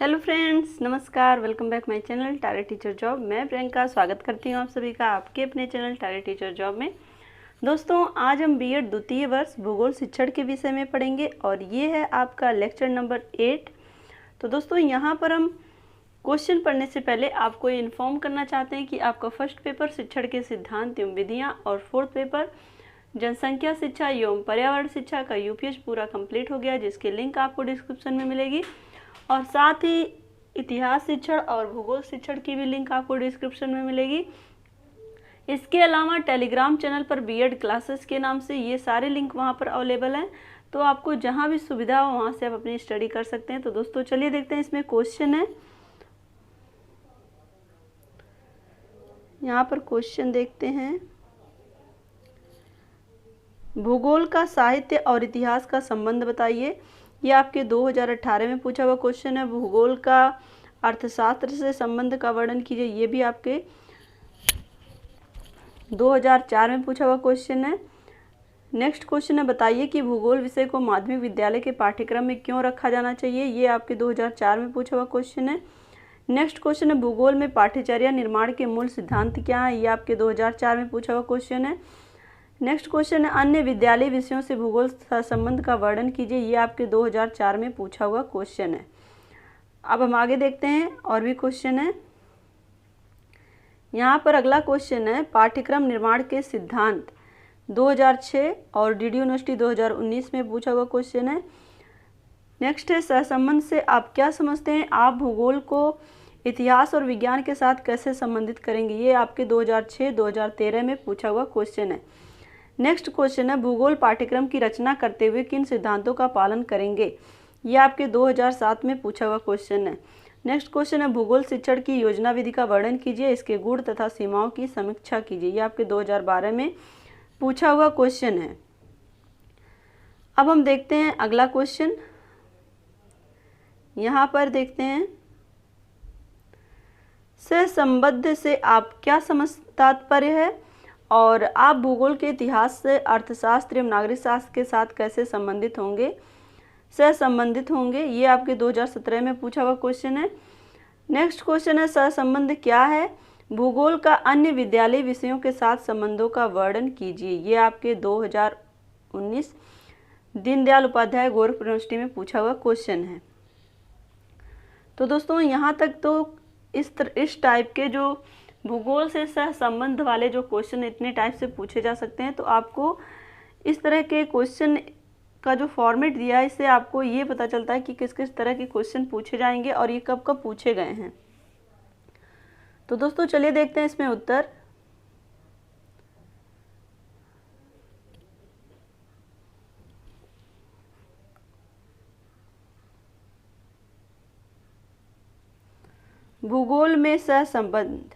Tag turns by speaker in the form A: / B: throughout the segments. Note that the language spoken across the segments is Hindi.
A: हेलो फ्रेंड्स, नमस्कार। Welcome back my channel talent teacher job. मैं प्रियंका स्वागत करती हूँ आप सभी का आपके अपने चैनल टैलेंट टीचर जॉब में। दोस्तों, आज हम बीएड द्वितीय वर्ष भूगोल शिक्षण के विषय में पढ़ेंगे और ये है आपका लेक्चर नंबर 8। तो दोस्तों, यहाँ पर हम क्वेश्चन पढ़ने से पहले आपको ये इन्फॉर्म करना चाहते हैं कि आपका फर्स्ट पेपर शिक्षण के सिद्धांत एवं विधियाँ और फोर्थ पेपर जनसंख्या शिक्षा एवं पर्यावरण शिक्षा का यूपीएस पूरा कंप्लीट हो गया, जिसकी लिंक आपको डिस्क्रिप्शन में मिलेगी। और साथ ही इतिहास शिक्षण और भूगोल शिक्षण की भी लिंक आपको डिस्क्रिप्शन में मिलेगी। इसके अलावा टेलीग्राम चैनल पर बीएड क्लासेस के नाम से ये सारे लिंक वहाँ पर अवेलेबल हैं, तो आपको जहाँ भी सुविधा हो वहाँ से आप अपनी स्टडी कर सकते हैं। तो दोस्तों, चलिए देखते हैं इसमें क्वेश्चन है। यहाँ पर क्वेश्चन देखते हैं। भूगोल का साहित्य और इतिहास का संबंध बताइए। ये आपके 2018 में पूछा हुआ क्वेश्चन है। भूगोल का अर्थशास्त्र से संबंध का वर्णन कीजिए। ये भी आपके 2004 में पूछा हुआ क्वेश्चन है। नेक्स्ट क्वेश्चन है, बताइए कि भूगोल विषय को माध्यमिक विद्यालय के पाठ्यक्रम में क्यों रखा जाना चाहिए। ये आपके 2004 में पूछा हुआ क्वेश्चन है। नेक्स्ट क्वेश्चन है, भूगोल में पाठ्यचर्या निर्माण के मूल सिद्धांत क्या है। ये आपके 2004 में पूछा हुआ क्वेश्चन है। नेक्स्ट क्वेश्चन है, अन्य विद्यालय विषयों से भूगोल संबंध का वर्णन कीजिए। ये आपके 2004 में पूछा हुआ क्वेश्चन है। अब हम आगे देखते हैं, और भी क्वेश्चन है। यहाँ पर अगला क्वेश्चन है, पाठ्यक्रम निर्माण के सिद्धांत 2006 और डीडी यूनिवर्सिटी 2019 में पूछा हुआ क्वेश्चन है। नेक्स्ट है, सहसंबंध से आप क्या समझते हैं। आप भूगोल को इतिहास और विज्ञान के साथ कैसे संबंधित करेंगे। ये आपके 2006-2013 में पूछा हुआ क्वेश्चन है। नेक्स्ट क्वेश्चन है, भूगोल पाठ्यक्रम की रचना करते हुए किन सिद्धांतों का पालन करेंगे। ये आपके 2007 में पूछा हुआ क्वेश्चन है। नेक्स्ट क्वेश्चन है, भूगोल शिक्षण की योजना विधि का वर्णन कीजिए, इसके गुण तथा सीमाओं की समीक्षा कीजिए। ये आपके 2012 में पूछा हुआ क्वेश्चन है। अब हम देखते हैं अगला क्वेश्चन। यहाँ पर देखते हैं, सहसंबंध से आप क्या समझ तात्पर्य है और आप भूगोल के इतिहास से अर्थशास्त्र एवं नागरिक शास्त्र के साथ कैसे संबंधित होंगे, सहसंबंधित होंगे। ये आपके 2017 में पूछा हुआ क्वेश्चन है। नेक्स्ट क्वेश्चन है, सहसंबंध क्या है। भूगोल का अन्य विद्यालय विषयों के साथ संबंधों का वर्णन कीजिए। ये आपके 2019 दीनदयाल उपाध्याय गोरखपुर यूनिवर्सिटी में पूछा हुआ क्वेश्चन है। तो दोस्तों, यहाँ तक तो इस टाइप के जो भूगोल से सहसंबंध वाले जो क्वेश्चन इतने टाइप से पूछे जा सकते हैं। तो आपको इस तरह के क्वेश्चन का जो फॉर्मेट दिया है, इससे आपको ये पता चलता है कि किस किस तरह के क्वेश्चन पूछे जाएंगे और ये कब कब पूछे गए हैं। तो दोस्तों, चलिए देखते हैं इसमें उत्तर। भूगोल में सहसंबंध।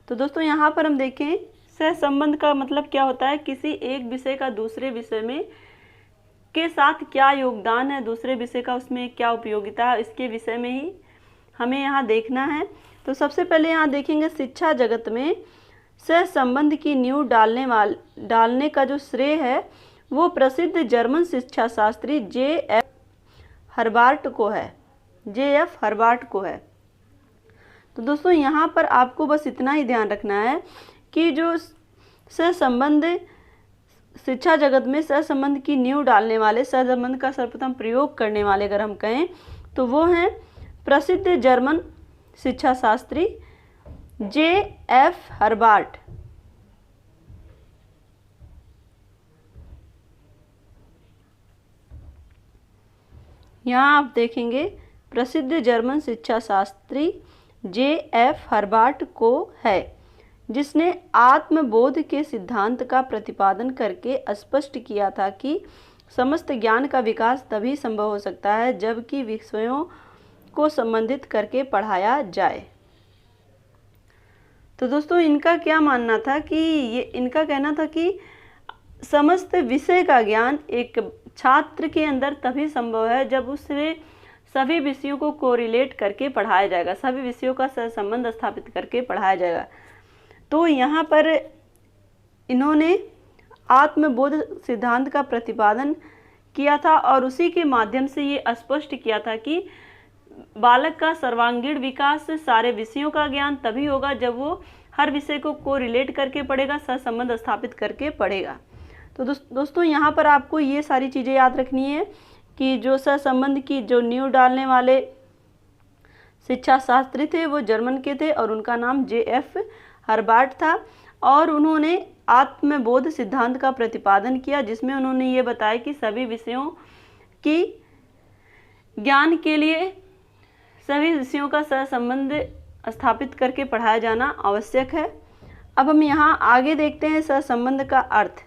A: तो दोस्तों, यहाँ पर हम देखें, सहसंबंध का मतलब क्या होता है। किसी एक विषय का दूसरे विषय में के साथ क्या योगदान है, दूसरे विषय का उसमें क्या उपयोगिता है, इसके विषय में ही हमें यहाँ देखना है। तो सबसे पहले यहाँ देखेंगे, शिक्षा जगत में सहसंबंध की नींव डालने का जो श्रेय है वो प्रसिद्ध जर्मन शिक्षा शास्त्री जे.एफ. हर्बार्ट को है। तो दोस्तों, यहाँ पर आपको बस इतना ही ध्यान रखना है कि जो सहसंबंध शिक्षा जगत में सहसंबंध की नींव डालने वाले, सहसंबंध का सर्वप्रथम प्रयोग करने वाले अगर हम कहें तो वो हैं प्रसिद्ध जर्मन शिक्षा शास्त्री जे.एफ. हर्बार्ट। यहाँ आप देखेंगे, प्रसिद्ध जर्मन शिक्षा शास्त्री जे.एफ. हर्बार्ट को है, जिसने आत्मबोध के सिद्धांत का प्रतिपादन करके स्पष्ट किया था कि समस्त ज्ञान का विकास तभी संभव हो सकता है जबकि विषयों को संबंधित करके पढ़ाया जाए। तो दोस्तों, इनका क्या मानना था कि इनका कहना था कि समस्त विषय का ज्ञान एक छात्र के अंदर तभी संभव है जब उससे सभी विषयों को कोरिलेट करके पढ़ाया जाएगा, सभी विषयों का सहसंबंध स्थापित करके पढ़ाया जाएगा। तो यहाँ पर इन्होंने आत्मबोध सिद्धांत का प्रतिपादन किया था और उसी के माध्यम से ये स्पष्ट किया था कि बालक का सर्वांगीण विकास, सारे विषयों का ज्ञान तभी होगा जब वो हर विषय को रिलेट करके पढ़ेगा, सहसंबंध स्थापित करके पढ़ेगा। तो दोस्तों यहाँ पर आपको ये सारी चीज़ें याद रखनी है कि जो सहसंबंध की जो नींव डालने वाले शिक्षा शास्त्री थे वो जर्मन के थे और उनका नाम J.F. हर्बार्ट था और उन्होंने आत्मबोध सिद्धांत का प्रतिपादन किया, जिसमें उन्होंने ये बताया कि सभी विषयों की ज्ञान के लिए सभी विषयों का सहसंबंध स्थापित करके पढ़ाया जाना आवश्यक है। अब हम यहाँ आगे देखते हैं सहसंबंध का अर्थ।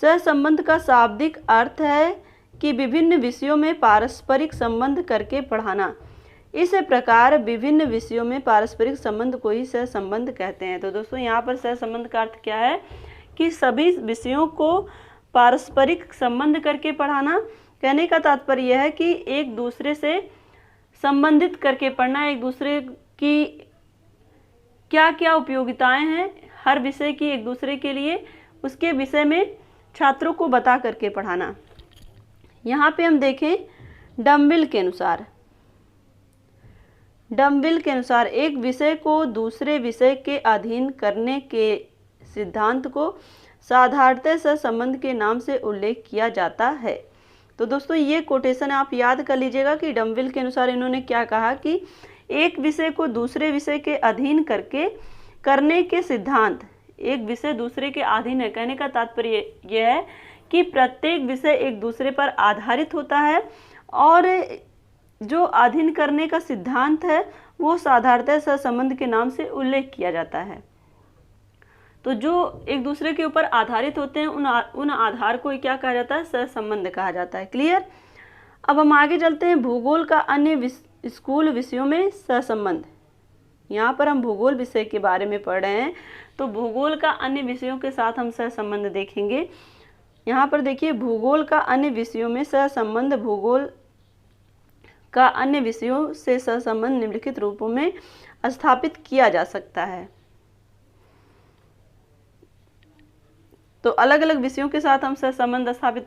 A: सहसंबंध का शाब्दिक अर्थ है कि विभिन्न विषयों में पारस्परिक संबंध करके पढ़ाना। इस प्रकार विभिन्न विषयों में पारस्परिक संबंध को ही सहसंबंध कहते हैं। तो दोस्तों यहाँ पर सहसंबंध का अर्थ क्या है कि सभी विषयों को पारस्परिक संबंध करके पढ़ाना। कहने का तात्पर्य यह है कि एक दूसरे से संबंधित करके पढ़ना, एक दूसरे की क्या क्या उपयोगिताएं हैं हर विषय की एक दूसरे के लिए, उसके विषय में छात्रों को बता करके पढ़ाना। यहाँ पे हम देखें डम्बिल के अनुसार एक विषय को दूसरे विषय के अधीन करने के सिद्धांत को साधारणतः सहसंबंध के नाम से उल्लेख किया जाता है। तो दोस्तों ये कोटेशन आप याद कर लीजिएगा कि डम्बिल के अनुसार इन्होंने क्या कहा कि एक विषय को दूसरे विषय के अधीन करने के सिद्धांत, एक विषय दूसरे के अधीन है। कहने का तात्पर्य यह है कि प्रत्येक विषय एक दूसरे पर आधारित होता है और जो अधीन करने का सिद्धांत है वो साधारणतः सहसंबंध के नाम से उल्लेख किया जाता है। तो जो एक दूसरे के ऊपर आधारित होते हैं उन आधार को क्या कहा जाता है, सहसंबंध कहा जाता है। क्लियर। अब हम आगे चलते हैं भूगोल का अन्य स्कूल विषयों में सहसंबंध। यहाँ पर हम भूगोल विषय के बारे में पढ़ रहे हैं, तो भूगोल का अन्य विषयों के साथ हम सहसंबंध देखेंगे। यहाँ पर देखिए भूगोल का अन्य विषयों में सहसंबंध। भूगोल का अन्य विषयों से सहसंबंध निम्नलिखित रूपों में स्थापित किया जा सकता है। तो अलग अलग विषयों के साथ हम सहसंबंध स्थापित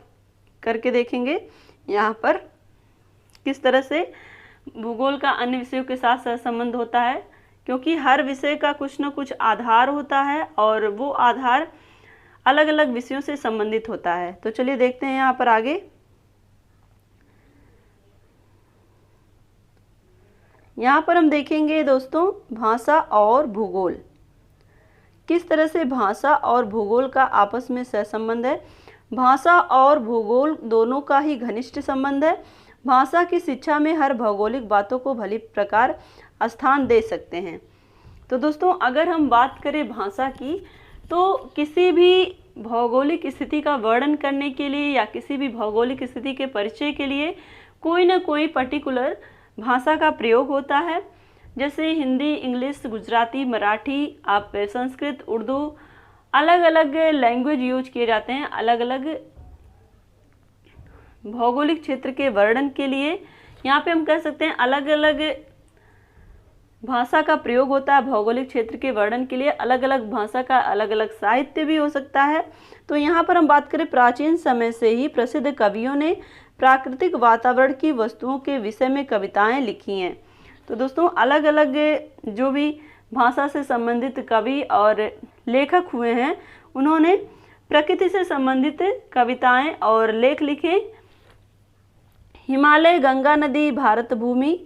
A: करके देखेंगे यहाँ पर किस तरह से भूगोल का अन्य विषयों के साथ सहसंबंध होता है, क्योंकि हर विषय का कुछ न कुछ आधार होता है और वो आधार अलग अलग विषयों से संबंधित होता है। तो चलिए देखते हैं यहाँ पर आगे। यहाँ पर हम देखेंगे दोस्तों भाषा और भूगोल, किस तरह से भाषा और भूगोल का आपस में सहसंबंध है। भाषा और भूगोल दोनों का ही घनिष्ठ संबंध है। भाषा की शिक्षा में हर भौगोलिक बातों को भली प्रकार स्थान दे सकते हैं। तो दोस्तों अगर हम बात करें भाषा की, तो किसी भी भौगोलिक स्थिति का वर्णन करने के लिए या किसी भी भौगोलिक स्थिति के परिचय के लिए कोई ना कोई पर्टिकुलर भाषा का प्रयोग होता है। जैसे हिंदी, इंग्लिश, गुजराती, मराठी, आप संस्कृत, उर्दू, अलग अलग लैंग्वेज यूज किए जाते हैं अलग अलग भौगोलिक क्षेत्र के वर्णन के लिए। यहाँ पे हम कह सकते हैं अलग अलग भाषा का प्रयोग होता है भौगोलिक क्षेत्र के वर्णन के लिए। अलग अलग भाषा का अलग अलग साहित्य भी हो सकता है। तो यहाँ पर हम बात करें, प्राचीन समय से ही प्रसिद्ध कवियों ने प्राकृतिक वातावरण की वस्तुओं के विषय में कविताएं लिखी हैं। तो दोस्तों अलग अलग जो भी भाषा से संबंधित कवि और लेखक हुए हैं, उन्होंने प्रकृति से संबंधित कविताएं और लेख लिखे। हिमालय, गंगा नदी, भारत भूमि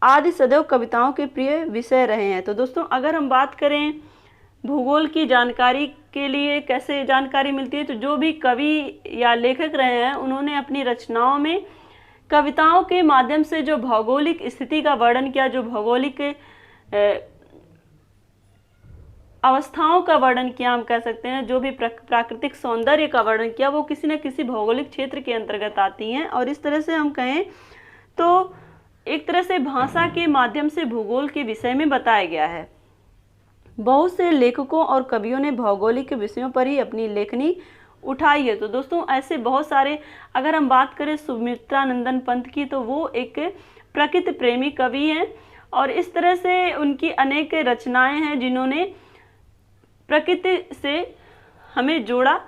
A: आदि सदैव कविताओं के प्रिय विषय रहे हैं। तो दोस्तों अगर हम बात करें भूगोल की जानकारी के लिए कैसे जानकारी मिलती है, तो जो भी कवि या लेखक रहे हैं उन्होंने अपनी रचनाओं में कविताओं के माध्यम से जो भौगोलिक स्थिति का वर्णन किया, जो भौगोलिक अवस्थाओं का वर्णन किया, हम कह सकते हैं जो भी प्राकृतिक सौंदर्य का वर्णन किया, वो किसी न किसी भौगोलिक क्षेत्र के अंतर्गत आती हैं। और इस तरह से हम कहें तो एक तरह से भाषा के माध्यम से भूगोल के विषय में बताया गया है। बहुत से लेखकों और कवियों ने भौगोलिक विषयों पर ही अपनी लेखनी उठाई है। तो दोस्तों ऐसे बहुत सारे, अगर हम बात करें सुमित्रा नंदन पंत की, तो वो एक प्रकृति प्रेमी कवि हैं और इस तरह से उनकी अनेक रचनाएं हैं जिन्होंने प्रकृति से हमें जोड़ा।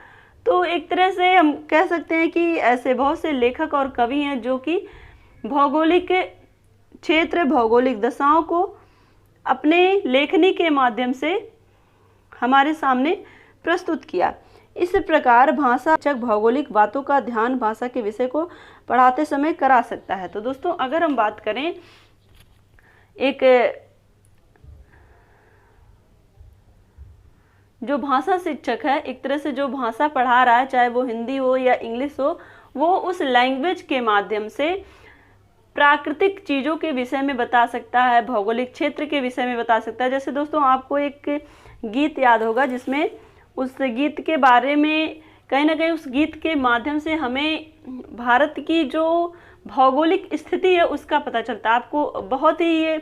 A: तो एक तरह से हम कह सकते हैं कि ऐसे बहुत से लेखक और कवि हैं जो कि भौगोलिक क्षेत्र, भौगोलिक दशाओं को अपने लेखनी के माध्यम से हमारे सामने प्रस्तुत किया। इस प्रकार भाषा शिक्षक भौगोलिक बातों का ध्यान भाषा के विषय को पढ़ाते समय करा सकता है। तो दोस्तों अगर हम बात करें एक जो भाषा शिक्षक है, एक तरह से जो भाषा पढ़ा रहा है, चाहे वो हिंदी हो या इंग्लिश हो, वो उस लैंग्वेज के माध्यम से प्राकृतिक चीज़ों के विषय में बता सकता है, भौगोलिक क्षेत्र के विषय में बता सकता है। जैसे दोस्तों आपको एक गीत याद होगा जिसमें उस गीत के बारे में कहीं ना कहीं उस गीत के माध्यम से हमें भारत की जो भौगोलिक स्थिति है उसका पता चलता है। आपको बहुत ही ये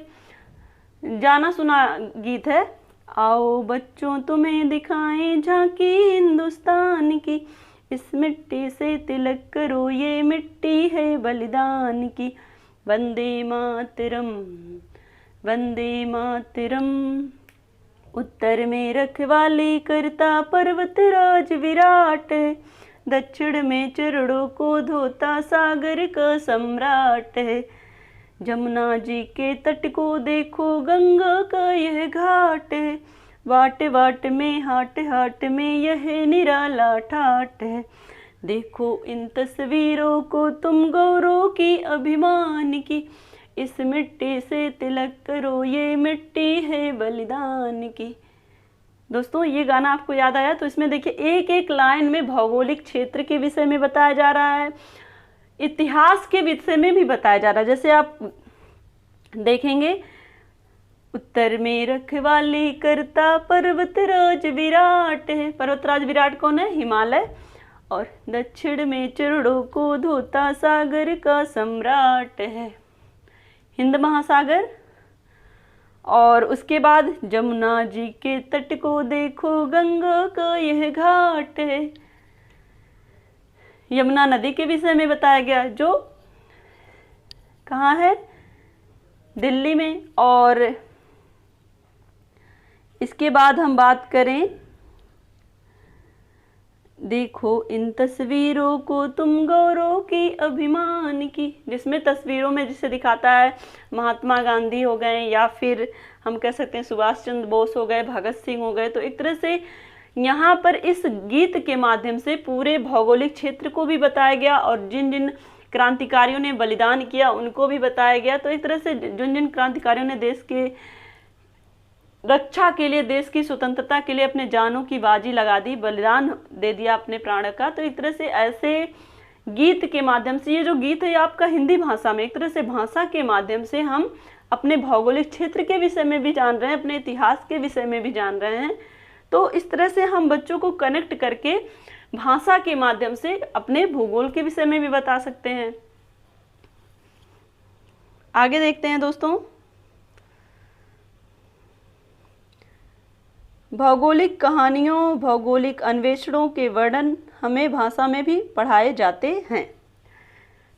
A: जाना सुना गीत है, आओ बच्चों तुम्हें दिखाएं झांकी हिंदुस्तान की, इस मिट्टी से तिलक करो ये मिट्टी है बलिदान की, वंदे मातरम वंदे मातरम। उत्तर में रखवाली करता पर्वतराज विराट, दक्षिण में चरणों को धोता सागर का सम्राट है, जमुना जी के तट को देखो गंगा का यह घाट है, वाट वाट में हाट हाट में यह निराला ठाट है, देखो इन तस्वीरों को तुम गौरव की अभिमान की, इस मिट्टी से तिलक करो ये मिट्टी है बलिदान की। दोस्तों ये गाना आपको याद आया? तो इसमें देखिए एक एक लाइन में भौगोलिक क्षेत्र के विषय में बताया जा रहा है, इतिहास के विषय में भी बताया जा रहा है। जैसे आप देखेंगे, उत्तर में रखवाली करता पर्वतराज विराट है, पर्वतराज विराट कौन है? हिमालय। और दक्षिण में चरणों को धोता सागर का सम्राट है, हिंद महासागर। और उसके बाद जमुना जी के तट को देखो गंगा का यह घाट है, यमुना नदी के विषय में बताया गया जो कहाँ है? दिल्ली में। और इसके बाद हम बात करें, देखो इन तस्वीरों को तुम गौरव की अभिमान की, जिसमें तस्वीरों में जिसे दिखाता है महात्मा गांधी हो गए या फिर हम कह सकते हैं सुभाष चंद्र बोस हो गए, भगत सिंह हो गए। तो एक तरह से यहाँ पर इस गीत के माध्यम से पूरे भौगोलिक क्षेत्र को भी बताया गया और जिन जिन क्रांतिकारियों ने बलिदान किया उनको भी बताया गया। तो एक तरह से जिन जिन क्रांतिकारियों ने देश के रक्षा के लिए, देश की स्वतंत्रता के लिए अपने जानों की बाजी लगा दी, बलिदान दे दिया अपने प्राण का। तो एक तरह से ऐसे गीत के माध्यम से, ये जो गीत है आपका हिंदी भाषा में, एक तरह से भाषा के माध्यम से हम अपने भौगोलिक क्षेत्र के विषय में भी जान रहे हैं, अपने इतिहास के विषय में भी जान रहे हैं। तो इस तरह से हम बच्चों को कनेक्ट करके भाषा के माध्यम से अपने भूगोल के विषय में भी बता सकते हैं। आगे देखते हैं दोस्तों, भौगोलिक कहानियों, भौगोलिक अन्वेषणों के वर्णन हमें भाषा में भी पढ़ाए जाते हैं।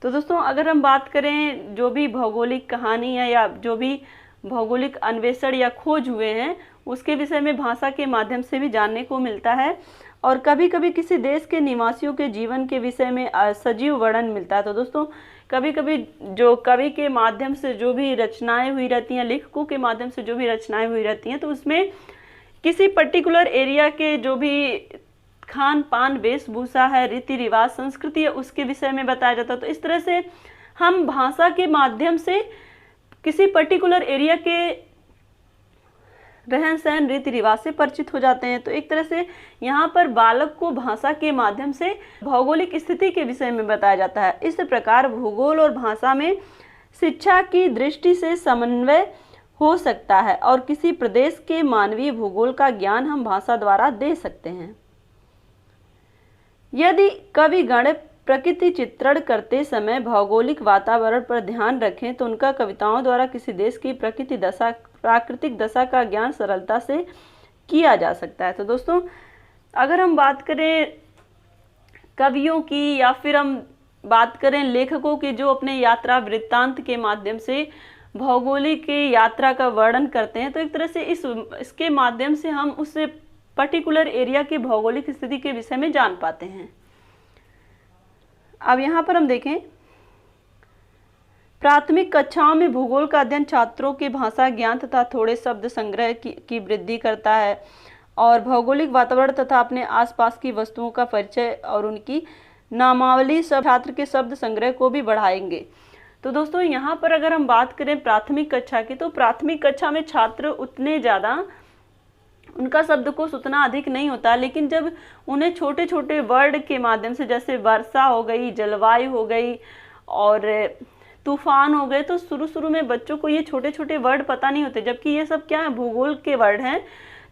A: तो दोस्तों अगर हम बात करें जो भी भौगोलिक कहानी है या जो भी भौगोलिक अन्वेषण या खोज हुए हैं उसके विषय में भाषा के माध्यम से भी जानने को मिलता है। और कभी कभी किसी देश के निवासियों के जीवन के विषय में सजीव वर्णन मिलता है। तो दोस्तों कभी कभी जो कवि के माध्यम से जो भी रचनाएं हुई रहती हैं, लेखकों के माध्यम से जो भी रचनाएं हुई रहती हैं, तो उसमें किसी पर्टिकुलर एरिया के जो भी खान पान, वेशभूषा है, रीति रिवाज, संस्कृति है, उसके विषय में बताया जाता है। तो इस तरह से हम भाषा के माध्यम से किसी पर्टिकुलर एरिया के रहन सहन, रीति रिवाज से परिचित हो जाते हैं। तो एक तरह से यहाँ पर बालक को भाषा के माध्यम से भौगोलिक स्थिति के विषय में बताया जाता है। इस प्रकार भूगोल और भाषा में शिक्षा की दृष्टि से समन्वय हो सकता है और किसी प्रदेश के मानवीय भूगोल का ज्ञान हम भाषा द्वारा दे सकते हैं। यदि कविगण प्रकृति चित्रण करते समय भौगोलिक वातावरण पर ध्यान रखें तो उनका कविताओं द्वारा किसी देश की प्राकृतिक दशा का ज्ञान सरलता से किया जा सकता है। तो दोस्तों अगर हम बात करें कवियों की या फिर हम बात करें लेखकों की जो अपने यात्रा वृत्तांत के माध्यम से भौगोलिक यात्रा का वर्णन करते हैं, तो एक तरह से इसके माध्यम से हम उससे पर्टिकुलर एरिया की भौगोलिक स्थिति के विषय में जान पाते हैं। अब यहाँ पर हम देखें, प्राथमिक कक्षाओं में भूगोल का अध्ययन छात्रों के भाषा ज्ञान तथा थोड़े शब्द संग्रह की वृद्धि करता है और भौगोलिक वातावरण तथा अपने आसपास की वस्तुओं का परिचय और उनकी नामावली छात्र के शब्द संग्रह को भी बढ़ाएंगे। तो दोस्तों यहाँ पर अगर हम बात करें प्राथमिक कक्षा की, तो प्राथमिक कक्षा में छात्र उतने ज़्यादा उनका शब्दकोश उतना अधिक नहीं होता, लेकिन जब उन्हें छोटे छोटे वर्ड के माध्यम से, जैसे वर्षा हो गई, जलवायु हो गई और तूफान हो गए, तो शुरू में बच्चों को ये छोटे छोटे वर्ड पता नहीं होते, जबकि ये सब क्या है, भूगोल के वर्ड हैं।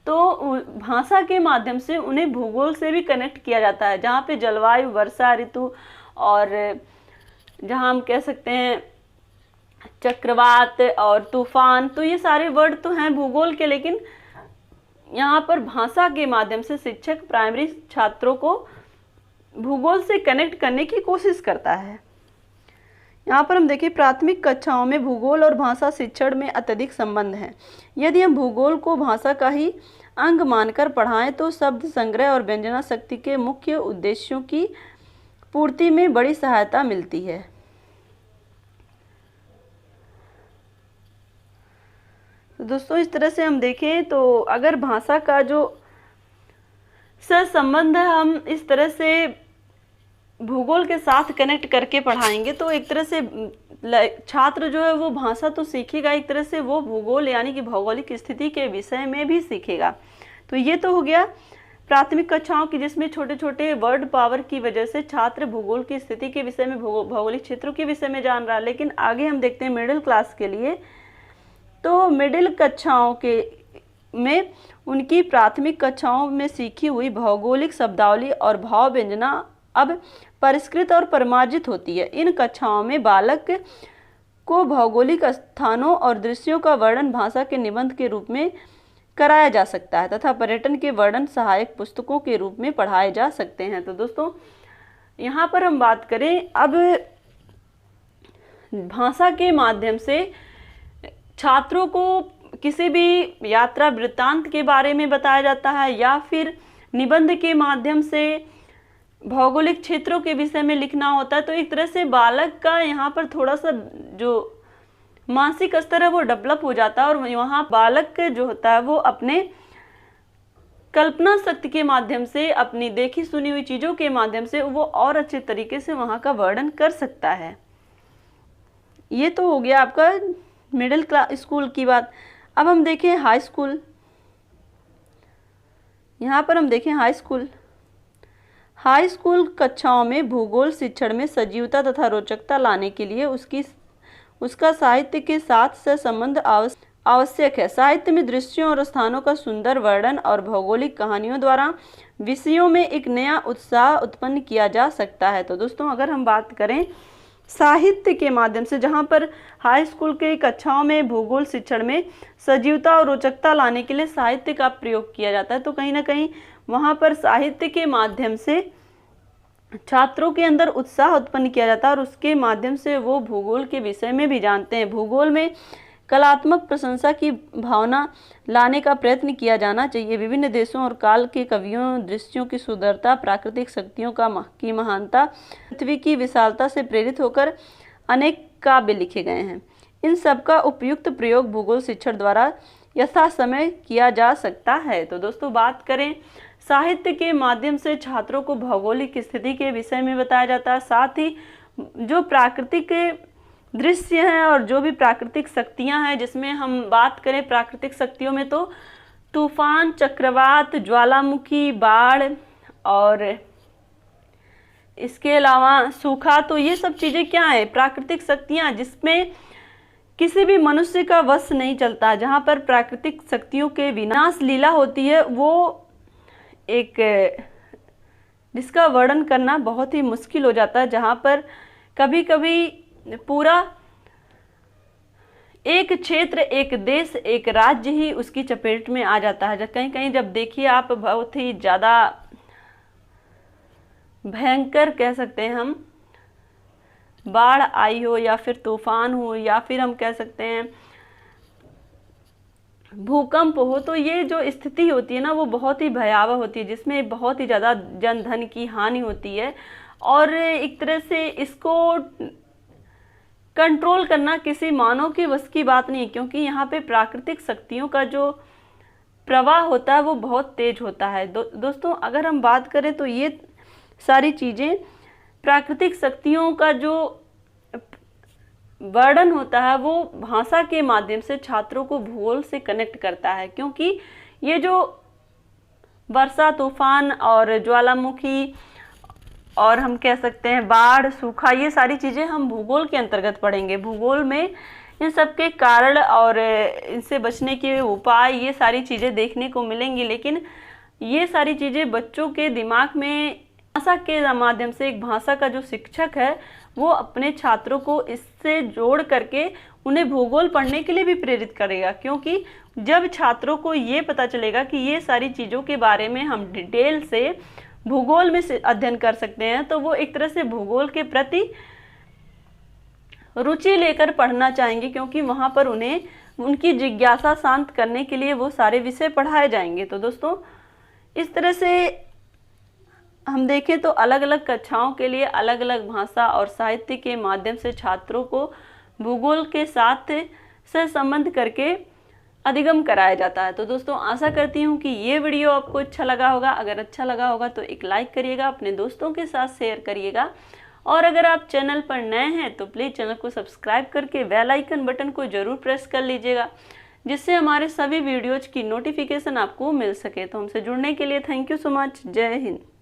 A: तो भाषा के माध्यम से उन्हें भूगोल से भी कनेक्ट किया जाता है, जहाँ पे जलवायु, वर्षा ऋतु और जहाँ हम कह सकते हैं चक्रवात और तूफान, तो ये सारे वर्ड तो हैं भूगोल के, लेकिन यहाँ पर भाषा के माध्यम से शिक्षक प्राइमरी छात्रों को भूगोल से कनेक्ट करने की कोशिश करता है। यहाँ पर हम देखें, प्राथमिक कक्षाओं में भूगोल और भाषा शिक्षण में अत्यधिक संबंध है। यदि हम भूगोल को भाषा का ही अंग मानकर पढ़ाएं तो शब्द संग्रह और व्यंजना शक्ति के मुख्य उद्देश्यों की पूर्ति में बड़ी सहायता मिलती है। तो दोस्तों इस तरह से हम देखें तो अगर भाषा का जो सहसंबंध है हम इस तरह से भूगोल के साथ कनेक्ट करके पढ़ाएंगे तो एक तरह से छात्र जो है वो भाषा तो सीखेगा, एक तरह से वो भूगोल यानी कि भौगोलिक स्थिति के विषय में भी सीखेगा। तो ये तो हो गया प्राथमिक कक्षाओं की, जिसमें छोटे छोटे वर्ड पावर की वजह से छात्र भूगोल की स्थिति के विषय में, भौगोलिक क्षेत्रों के विषय में जान रहा है। लेकिन आगे हम देखते हैं मिडिल क्लास के लिए, तो मिडिल कक्षाओं के में उनकी प्राथमिक कक्षाओं में सीखी हुई भौगोलिक शब्दावली और भाव व्यंजना अब परिष्कृत और परिमार्जित होती है। इन कक्षाओं में बालक को भौगोलिक स्थानों और दृश्यों का वर्णन भाषा के निबंध के रूप में कराया जा सकता है तथा पर्यटन के वर्णन सहायक पुस्तकों के रूप में पढ़ाए जा सकते हैं। तो दोस्तों यहाँ पर हम बात करें, अब भाषा के माध्यम से छात्रों को किसी भी यात्रा वृत्तांत के बारे में बताया जाता है या फिर निबंध के माध्यम से भौगोलिक क्षेत्रों के विषय में लिखना होता है। तो एक तरह से बालक का यहाँ पर थोड़ा सा जो मानसिक स्तर है वो डेवलप हो जाता है और वहाँ बालक जो होता है वो अपने कल्पना शक्ति के माध्यम से, अपनी देखी सुनी हुई चीज़ों के माध्यम से वो और अच्छे तरीके से वहाँ का वर्णन कर सकता है। ये तो हो गया आपका मिडिल क्लास स्कूल की बात। अब हम देखें हाई स्कूल। यहाँ पर हम देखें हाई स्कूल। हाई स्कूल कक्षाओं में भूगोल शिक्षण में सजीवता तथा रोचकता लाने के लिए उसका साहित्य के साथ संबंध आवश्यक है। साहित्य में दृश्यों और स्थानों का सुंदर वर्णन और भौगोलिक कहानियों द्वारा विषयों में एक नया उत्साह उत्पन्न किया जा सकता है। तो दोस्तों अगर हम बात करें साहित्य के माध्यम से, जहाँ पर हाई स्कूल के कक्षाओं में भूगोल शिक्षण में सजीवता और रोचकता लाने के लिए साहित्य का प्रयोग किया जाता है, तो कहीं ना कहीं वहाँ पर साहित्य के माध्यम से छात्रों के अंदर उत्साह उत्पन्न किया जाता है और उसके माध्यम से वो भूगोल के विषय में भी जानते हैं। भूगोल में कलात्मक प्रशंसा की भावना लाने का प्रयत्न किया जाना चाहिए। विभिन्न देशों और काल के कवियों, दृश्यों की सुंदरता, प्राकृतिक शक्तियों की महानता, पृथ्वी की विशालता से प्रेरित होकर अनेक काव्य लिखे गए हैं। इन सब का उपयुक्त प्रयोग भूगोल शिक्षण द्वारा यथासमय किया जा सकता है। तो दोस्तों बात करें साहित्य के माध्यम से छात्रों को भौगोलिक स्थिति के विषय में बताया जाता है, साथ ही जो प्राकृतिक दृश्य हैं और जो भी प्राकृतिक शक्तियां हैं, जिसमें हम बात करें प्राकृतिक शक्तियों में तो तूफान, चक्रवात, ज्वालामुखी, बाढ़ और इसके अलावा सूखा, तो ये सब चीज़ें क्या है, प्राकृतिक शक्तियां जिसमें किसी भी मनुष्य का वश नहीं चलता। जहाँ पर प्राकृतिक शक्तियों के विनाश लीला होती है वो एक जिसका वर्णन करना बहुत ही मुश्किल हो जाता है, जहाँ पर कभी कभी पूरा एक क्षेत्र, एक देश, एक राज्य ही उसकी चपेट में आ जाता है। कहीं कहीं जब देखिए आप बहुत ही ज़्यादा भयंकर कह सकते हैं हम, बाढ़ आई हो या फिर तूफान हो या फिर हम कह सकते हैं भूकंप हो तो ये जो स्थिति होती है ना वो बहुत ही भयावह होती है, जिसमें बहुत ही ज़्यादा जन धन की हानि होती है। और एक तरह से इसको कंट्रोल करना किसी मानव की बस की बात नहीं, क्योंकि यहाँ पे प्राकृतिक शक्तियों का जो प्रवाह होता है वो बहुत तेज होता है। दोस्तों अगर हम बात करें तो ये सारी चीज़ें, प्राकृतिक शक्तियों का जो वर्णन होता है वो भाषा के माध्यम से छात्रों को भूगोल से कनेक्ट करता है, क्योंकि ये जो वर्षा, तूफान और ज्वालामुखी और हम कह सकते हैं बाढ़, सूखा, ये सारी चीज़ें हम भूगोल के अंतर्गत पढ़ेंगे। भूगोल में इन सब के कारण और इनसे बचने के उपाय, ये सारी चीज़ें देखने को मिलेंगी। लेकिन ये सारी चीज़ें बच्चों के दिमाग में भाषा के माध्यम से, एक भाषा का जो शिक्षक है वो अपने छात्रों को इससे जोड़ करके उन्हें भूगोल पढ़ने के लिए भी प्रेरित करेगा, क्योंकि जब छात्रों को ये पता चलेगा कि ये सारी चीज़ों के बारे में हम डिटेल से भूगोल में अध्ययन कर सकते हैं, तो वो एक तरह से भूगोल के प्रति रुचि लेकर पढ़ना चाहेंगे, क्योंकि वहाँ पर उन्हें उनकी जिज्ञासा शांत करने के लिए वो सारे विषय पढ़ाए जाएंगे। तो दोस्तों इस तरह से हम देखें तो अलग अलग कक्षाओं के लिए अलग अलग भाषा और साहित्य के माध्यम से छात्रों को भूगोल के साथ सहसंबंध करके अधिगम कराया जाता है। तो दोस्तों आशा करती हूँ कि ये वीडियो आपको अच्छा लगा होगा। अगर अच्छा लगा होगा तो एक लाइक करिएगा, अपने दोस्तों के साथ शेयर करिएगा, और अगर आप चैनल पर नए हैं तो प्लीज़ चैनल को सब्सक्राइब करके बेल आइकन बटन को ज़रूर प्रेस कर लीजिएगा, जिससे हमारे सभी वीडियोज़ की नोटिफिकेशन आपको मिल सके। तो हमसे जुड़ने के लिए थैंक यू सो मच। जय हिंद।